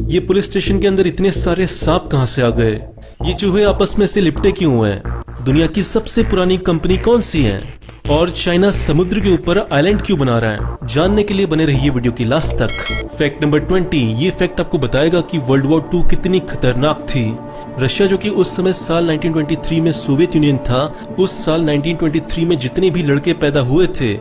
ये police station के अंदर इतने सारे सांप कहां से आ गए? ये चूहे आपस में से लिपटे क्यों हैं? दुनिया की सबसे पुरानी कंपनी कौन सी है? और चाइना समुद्र के ऊपर आइलैंड क्यों बना रहा है? जानने के लिए बने रहिए वीडियो की लास्ट तक। फैक्ट नंबर 20, ये फैक्ट आपको बताएगा कि वर्ल्ड वॉर 2 कितनी खतरनाक थी। रशिया जो कि उस समय साल 1923 में सोवियत यूनियन था, उस साल 1923 में जितने भी लड़के पैदा हुए थे,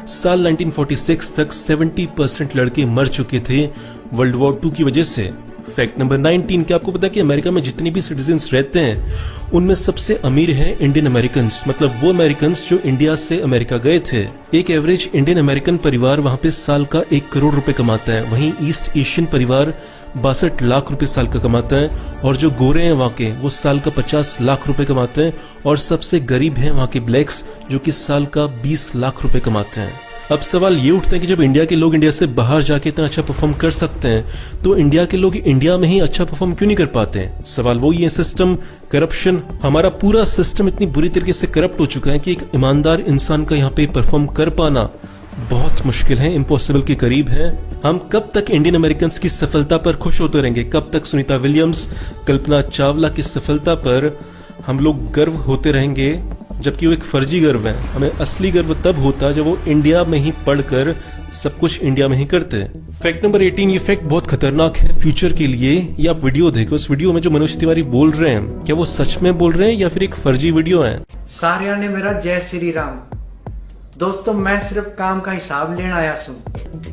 साल 1946 तक 70% लड़के मर चुके थे वर्ल्ड वॉर 2 की वजह से। फैक्ट नंबर 19, क्या आपको पता है कि अमेरिका में जितने भी सिटीजन्स रहते हैं उनमें सबसे अमीर हैं इंडियन अमेरिकन, मतलब वो अमेरिकन जो इंडिया से अमेरिका गए थे। एक एवरेज इंडियन अमेरिकन परिवार वहां पे साल का 1 करोड़ रुपए कमाता है, वहीं ईस्ट एशियन परिवार 62 लाख रुपए साल का कमाता है, और जो गोरे हैं वहां के वो साल का 50 लाख रुपए कमाते हैं, और सबसे गरीब हैं वहां के ब्लैक्स जो कि साल का 20 लाख रुपए कमाते हैं। अब सवाल ये उठता है कि जब इंडिया के लोग इंडिया से बाहर जाके इतना अच्छा परफॉर्म कर सकते हैं तो इंडिया के लोग इंडिया में ही अच्छा परफॉर्म क्यों नहीं कर पाते? सवाल वो ये सिस्टम, करप्शन। हमारा पूरा सिस्टम इतनी बुरी तरीके से करप्ट हो चुका है कि एक ईमानदार इंसान का यहाँ पे परफॉर्म कर पाना बहुत मुश्किल है, इम्पॉसिबल के करीब है। हम कब तक इंडियन अमेरिकन की सफलता पर खुश होते रहेंगे? कब तक सुनीता विलियम्स, कल्पना चावला की सफलता पर हम लोग गर्व होते रहेंगे, जबकि वो एक फर्जी गर्व है? हमें असली गर्व तब होता जब वो इंडिया में ही पढ़कर सब कुछ इंडिया में ही करते। फैक्ट नंबर 18, ये फैक्ट बहुत खतरनाक है फ्यूचर के लिए। ये आप वीडियो देखो, उस वीडियो में जो मनोज तिवारी बोल रहे हैं क्या वो सच में बोल रहे हैं या फिर एक फर्जी वीडियो है? सारिया ने मेरा जय श्री राम। दोस्तों मैं सिर्फ काम का हिसाब लेना आया हूँ।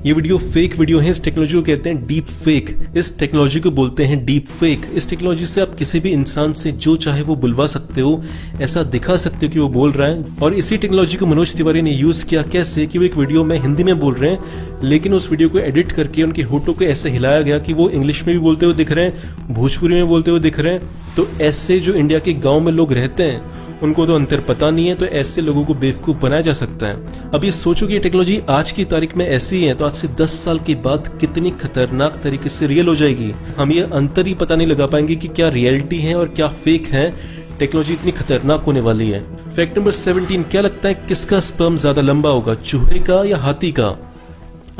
ये वीडियो फेक वीडियो है। इस टेक्नोलॉजी को कहते हैं डीप फेक। इस टेक्नोलॉजी को बोलते हैं डीप फेक। इस टेक्नोलॉजी से आप किसी भी इंसान से जो चाहे वो बुलवा सकते हो, ऐसा दिखा सकते हो कि वो बोल रहा है। और इसी टेक्नोलॉजी को मनोज तिवारी ने यूज किया। कैसे कि वो एक वीडियो में हिंदी में बोल रहे हैं, लेकिन उस वीडियो को एडिट करके उनके होठों को ऐसे हिलाया गया कि वो इंग्लिश में भी बोलते हुए दिख रहे हैं, भोजपुरी में बोलते हुए दिख रहे हैं। तो ऐसे जो इंडिया के गाँव में लोग रहते हैं उनको तो अंतर पता नहीं है, तो ऐसे लोगों को बेवकूफ बनाया जा सकता है। अब ये सोचो कि ये टेक्नोलॉजी आज की तारीख में ऐसी है तो आज से 10 साल के बाद कितनी खतरनाक तरीके से रियल हो जाएगी। हम ये अंतर ही पता नहीं लगा पाएंगे कि क्या रियलिटी है और क्या फेक है। टेक्नोलॉजी इतनी खतरनाक होने वाली है। फैक्ट नंबर 17, क्या लगता है किसका स्पर्म ज्यादा लंबा होगा, चूहे का या हाथी का?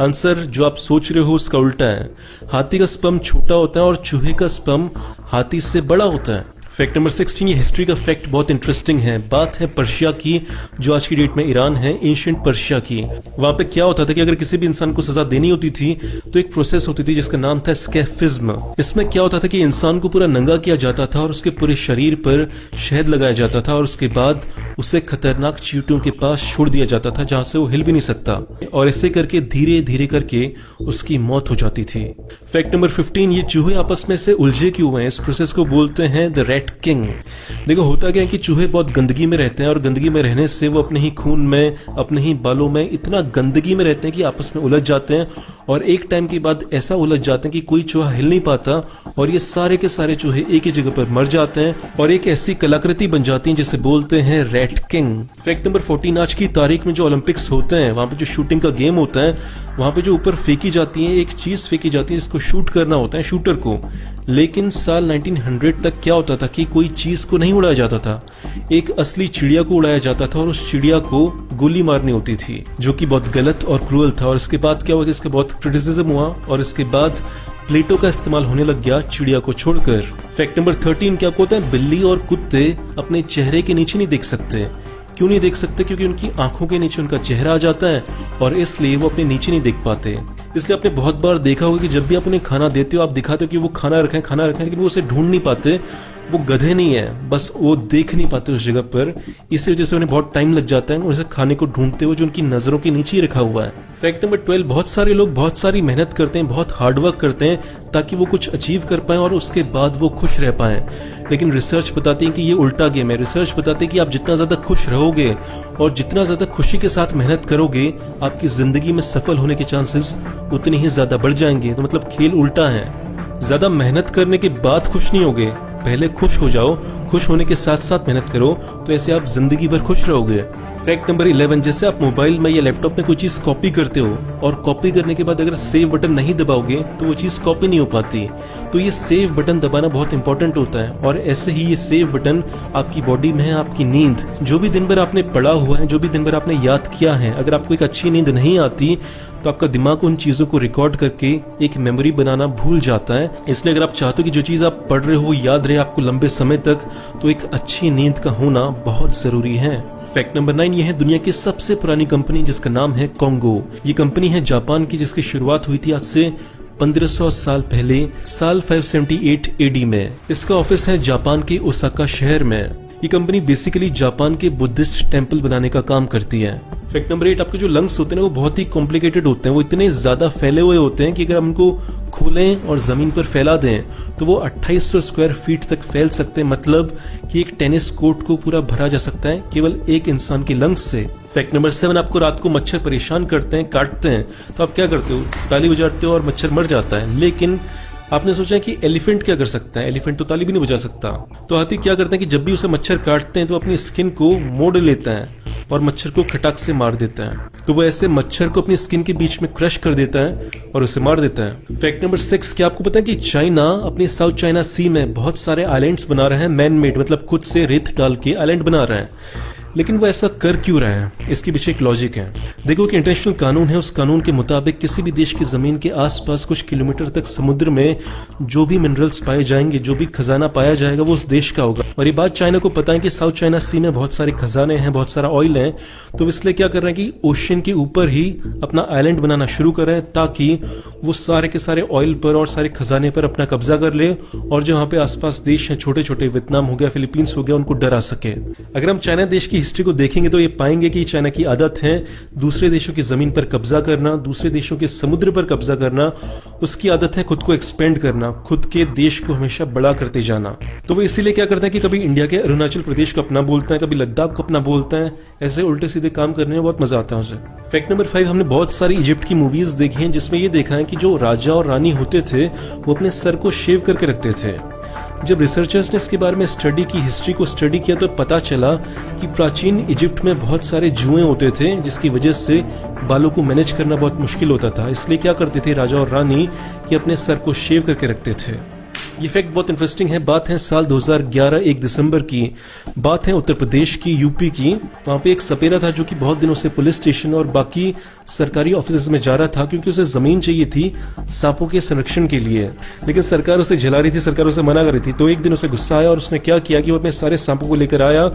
आंसर जो आप सोच रहे हो उसका उल्टा है। हाथी का स्पर्म छोटा होता है और चूहे का स्पर्म हाथी से बड़ा होता है। फैक्ट नंबर 16, ये हिस्ट्री का फैक्ट बहुत इंटरेस्टिंग है। बात है पर्शिया की, जो आज की डेट में ईरान है, एंशिएंट पर्शिया की। वहां पे क्या होता था कि अगर किसी भी इंसान को सजा देनी होती थी तो एक प्रोसेस होती थी जिसका नाम था स्कैफिज्म। इसमें क्या होता था कि इंसान को पूरा नंगा किया जाता था और उसके पूरे शरीर पर शहद लगाया जाता था, और उसके बाद उसे खतरनाक चींटियों के पास छोड़ दिया जाता था जहां से वो हिल भी नहीं सकता, और ऐसे करके धीरे धीरे करके उसकी मौत हो जाती थी। फैक्ट नंबर 15, ये चूहे आपस में से उलझे क्यों हुए हैं? इस प्रोसेस को बोलते हैं द रैट किंग। देखो होता क्या है कि चूहे बहुत गंदगी में रहते हैं, और गंदगी में रहने से वो अपने ही खून में, अपने ही बालों में इतना गंदगी में रहते हैं कि आपस में उलझ जाते हैं, और एक टाइम के बाद ऐसा उलझ जाते हैं कि कोई चूहा हिल नहीं पाता, और ये सारे के सारे चूहे एक ही जगह पर मर जाते हैं और एक ऐसी कलाकृति बन जाती है जिसे बोलते हैं रैट किंग। फैक्ट नंबर 14, आज की तारीख में जो ओलंपिक्स होते हैं वहां पे जो शूटिंग का गेम होता है, वहां पे जो ऊपर फेंकी जाती है एक चीज फेंकी जाती है जिसको शूट करना होता है शूटर को, लेकिन साल 1900 तक क्या होता था कि कोई चीज को नहीं उड़ाया जाता था, एक असली चिड़िया को उड़ाया जाता था, और उस चिड़िया को गोली मारनी होती थी, जो कि बहुत गलत और क्रूअल था। और इसके बाद क्या हुआ कि इसका बहुत क्रिटिसिज्म हुआ, और इसके बाद प्लेटो का इस्तेमाल होने लग गया चिड़िया को छोड़कर। फैक्ट नंबर 13, क्या होता है बिल्ली और कुत्ते अपने चेहरे के नीचे नहीं देख सकते। क्यों नहीं देख सकते? क्योंकि उनकी आंखों के नीचे उनका चेहरा आ जाता है, और इसलिए वो अपने नीचे नहीं देख पाते। इसलिए आपने बहुत बार देखा होगा कि जब भी आप उन्हें खाना देते हो, आप दिखाते हो कि वो खाना रखें, लेकिन वो उसे ढूंढ नहीं पाते। वो गधे नहीं है, बस वो देख नहीं पाते उस जगह पर, इसी वजह से उन्हें बहुत टाइम लग जाता है उसे खाने को ढूंढते हुए जो उनकी नजरों के नीचे ही रखा हुआ है। फैक्ट नंबर 12, बहुत सारे लोग बहुत सारी मेहनत करते हैं, बहुत हार्डवर्क करते हैं ताकि वो कुछ अचीव कर पाएं और उसके बाद वो खुश रह पाएं, लेकिन रिसर्च बताती है कि ये उल्टा गेम है। रिसर्च बताती है कि आप जितना ज्यादा खुश रहोगे और जितना ज्यादा खुशी के साथ मेहनत करोगे, आपकी जिंदगी में सफल होने के चांसेस उतनी ही ज्यादा बढ़ जाएंगे। तो मतलब खेल उल्टा है। ज्यादा मेहनत करने के बाद खुश नहीं होगे, पहले खुश हो जाओ, खुश होने के साथ साथ मेहनत करो, तो ऐसे आप जिंदगी भर खुश रहोगे। फैक्ट नंबर 11, जैसे आप मोबाइल में या लैपटॉप में कोई चीज कॉपी करते हो और कॉपी करने के बाद अगर सेव बटन नहीं दबाओगे तो वो चीज कॉपी नहीं हो पाती। तो ये सेव बटन दबाना बहुत इंपॉर्टेंट होता है। और ऐसे ही ये सेव बटन आपकी बॉडी में है आपकी नींद। जो भी दिन भर आपने पढ़ा हुआ है, जो भी दिन भर आपने याद किया है, अगर आपको एक अच्छी नींद नहीं आती तो आपका दिमाग उन चीजों को रिकॉर्ड करके एक मेमोरी बनाना भूल जाता है। इसलिए अगर आप चाहते हो कि जो चीज आप पढ़ रहे हो याद रहे आपको लंबे समय तक, तो एक अच्छी नींद का होना बहुत जरूरी है। फैक्ट नंबर 9, ये है दुनिया की सबसे पुरानी कंपनी जिसका नाम है कॉन्गो। ये कंपनी है जापान की, जिसकी शुरुआत हुई थी आज से 1500 साल पहले, साल 578 एडी में। इसका ऑफिस है जापान के ओसाका शहर में। ये कंपनी बेसिकली जापान के बुद्धिस्ट टेम्पल बनाने का काम करती है। फैक्ट नंबर 8, आपके जो लंग्स होते हैं वो बहुत ही कॉम्प्लिकेटेड होते हैं। वो इतने ज्यादा फैले हुए होते हैं कि अगर हम उनको खोलें और जमीन पर फैला दें तो वो 2800 स्क्वायर फीट तक फैल सकते हैं। मतलब कि एक टेनिस कोर्ट को पूरा भरा जा सकता है केवल एक इंसान के लंग्स से। फैक्ट नंबर 7, आपको रात को मच्छर परेशान करते हैं, काटते हैं, तो आप क्या करते हो? ताली बजाते हो और मच्छर मर जाता है। लेकिन आपने सोचा कि एलिफेंट क्या कर सकता है? एलिफेंट तो ताली भी नहीं बजा सकता। तो हाथी क्या करते हैं कि जब भी उसे मच्छर काटते हैं तो अपनी स्किन को मोड़ लेता है और मच्छर को खटाक से मार देता है। तो वो ऐसे मच्छर को अपनी स्किन के बीच में क्रश कर देता है और उसे मार देता है। फैक्ट नंबर 6, क्या आपको पता है कि चाइना अपने साउथ चाइना सी में बहुत सारे आइलैंड्स बना रहे हैं, मैन मेड, मतलब खुद से रेत डाल के आइलैंड बना रहे हैं। लेकिन वो ऐसा कर क्यों रहा है? इसके पीछे एक लॉजिक है। देखो कि इंटरनेशनल कानून है, उस कानून के मुताबिक किसी भी देश की जमीन के आसपास कुछ किलोमीटर तक समुद्र में जो भी मिनरल्स पाए जाएंगे, जो भी खजाना पाया जाएगा, वो उस देश का होगा। और ये बात चाइना को पता है कि साउथ चाइना सी में बहुत सारे खजाने हैं, बहुत सारा ऑयल है। तो इसलिए क्या कर रहे हैं कि ओशियन के ऊपर ही अपना आइलैंड बनाना शुरू कर रहे हैं ताकि वो सारे के सारे ऑयल पर और सारे खजाने पर अपना कब्जा कर ले और जो वहां पे आसपास देश हैं, छोटे छोटे, वियतनाम हो गया, फिलीपींस हो गया, उनको डरा सके। अगर हम चाइना देश की हिस्ट्री को देखेंगे तो ये पाएंगे कि चाइना की आदत है दूसरे देशों की जमीन पर कब्जा करना, दूसरे देशों के समुद्र पर कब्जा करना। उसकी आदत है खुद को एक्सपेंड करना, खुद के देश को हमेशा बड़ा करते जाना। तो वो इसीलिए क्या करते हैं कि कभी इंडिया के अरुणाचल प्रदेश को अपना बोलता है, कभी लद्दाख को अपना बोलता है। ऐसे उल्टे सीधे काम करने में बहुत मजा आता है उसे। फैक्ट नंबर 5, हमने बहुत सारी इजिप्ट की मूवीज देखी हैं जिसमें ये देखा है कि जो राजा और रानी होते थे वो अपने सर को शेव करके रखते थे। जब रिसर्चर्स ने इसके बारे में स्टडी की, हिस्ट्री को स्टडी किया, तो पता चला कि प्राचीन इजिप्ट में बहुत सारे जुएं होते थे जिसकी वजह से बालों को मैनेज करना बहुत मुश्किल होता था। इसलिए क्या करते थे राजा और रानी कि अपने सर को शेव करके रखते थे। ये फैक्ट बहुत इंटरेस्टिंग है। बात है साल 2011 1 दिसंबर की। बात है उत्तर प्रदेश की, यूपी की। वहां पे एक सपेरा था जो कि बहुत दिनों से पुलिस स्टेशन और बाकी सरकारी ऑफिस में जा रहा था क्योंकि उसे जमीन चाहिए थी सांपों के संरक्षण के लिए। लेकिन सरकार उसे जला रही थी, सरकार उसे मना कर रही थी। तो एक दिन उसे गुस्सा आया और उसने क्या किया कि वो अपने सारे सांपों को लेकर आया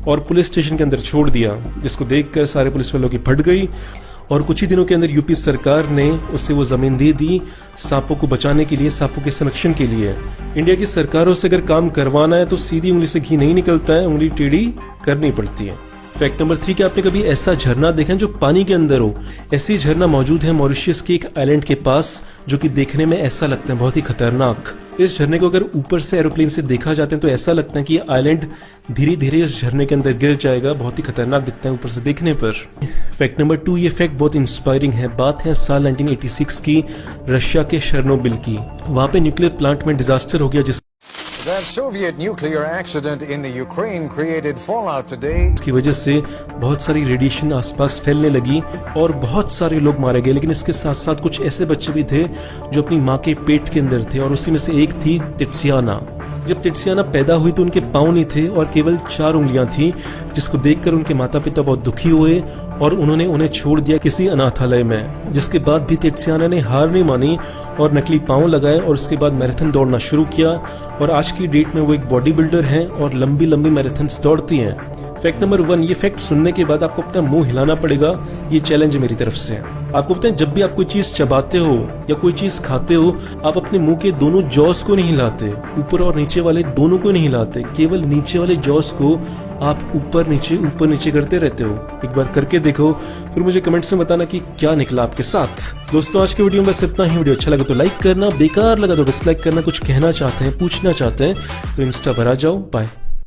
और पुलिस स्टेशन के अंदर छोड़ दिया, जिसको देखकर सारे पुलिस वालों की फट गई। और कुछ ही दिनों के अंदर यूपी सरकार ने उसे वो जमीन दे दी सांपों को बचाने के लिए, सांपों के संरक्षण के लिए। इंडिया की सरकारों से अगर काम करवाना है तो सीधी उंगली से घी नहीं निकलता है, उंगली टेढ़ी करनी पड़ती है। फैक्ट नंबर 3, कि आपने कभी ऐसा झरना देखा है जो पानी के अंदर हो? ऐसी झरना मौजूद है मॉरिशस के एक आइलैंड के पास जो कि देखने में ऐसा लगता है बहुत ही खतरनाक। इस झरने को अगर ऊपर से एरोप्लेन से देखा जाता है तो ऐसा लगता है कि ये आइलैंड धीरे धीरे इस झरने के अंदर गिर जाएगा। बहुत ही खतरनाक दिखता है ऊपर से देखने पर। फैक्ट नंबर 2, ये फैक्ट बहुत इंस्पायरिंग है। बात है साल 1986 की, रशिया के शर्नोबिल की। वहां पे न्यूक्लियर प्लांट में डिजास्टर हो गया That Soviet nuclear accident in the Ukraine created fallout today. इसकी वजह से बहुत सारी रेडिएशन आसपास फैलने लगी और बहुत सारे लोग मारे गए। लेकिन इसके साथ साथ कुछ ऐसे बच्चे भी थे जो अपनी माँ के पेट के अंदर थे और उसी में से एक थी तित्सियाना। जब तित्सियाना पैदा हुई तो उनके पाँव नहीं थे और केवल 4 उंगलियां थी, जिसको देखकर उनके माता पिता बहुत दुखी हुए और उन्होंने उन्हें छोड़ दिया किसी अनाथालय में। जिसके बाद भी तित्सियाना ने हार नहीं मानी और नकली पाँव लगाए और उसके बाद मैराथन दौड़ना शुरू किया और आज की डेट में वो एक बॉडी बिल्डर हैं और लंबी लंबी मैराथन्स दौड़ती हैं। फैक्ट नंबर 1, ये फैक्ट सुनने के बाद आपको अपना मुंह हिलाना पड़ेगा। ये चैलेंज है मेरी तरफ से। आपको पता है जब भी आप कोई चीज चबाते हो या कोई चीज खाते हो, आप अपने मुंह के दोनों जॉस को नहीं हिलाते, ऊपर और नीचे वाले दोनों को नहीं हिलाते, केवल नीचे वाले जॉस को आप ऊपर नीचे करते रहते हो। एक बार करके देखो, फिर मुझे कमेंट्स में बताना कि क्या निकला आपके साथ। दोस्तों आज के वीडियो में बस इतना ही। वीडियो अच्छा लगा तो लाइक करना, बेकार लगा तो डिसलाइक करना। कुछ कहना चाहते हैं, पूछना चाहते हैं तो इंस्टा पर आ जाओ। बाय।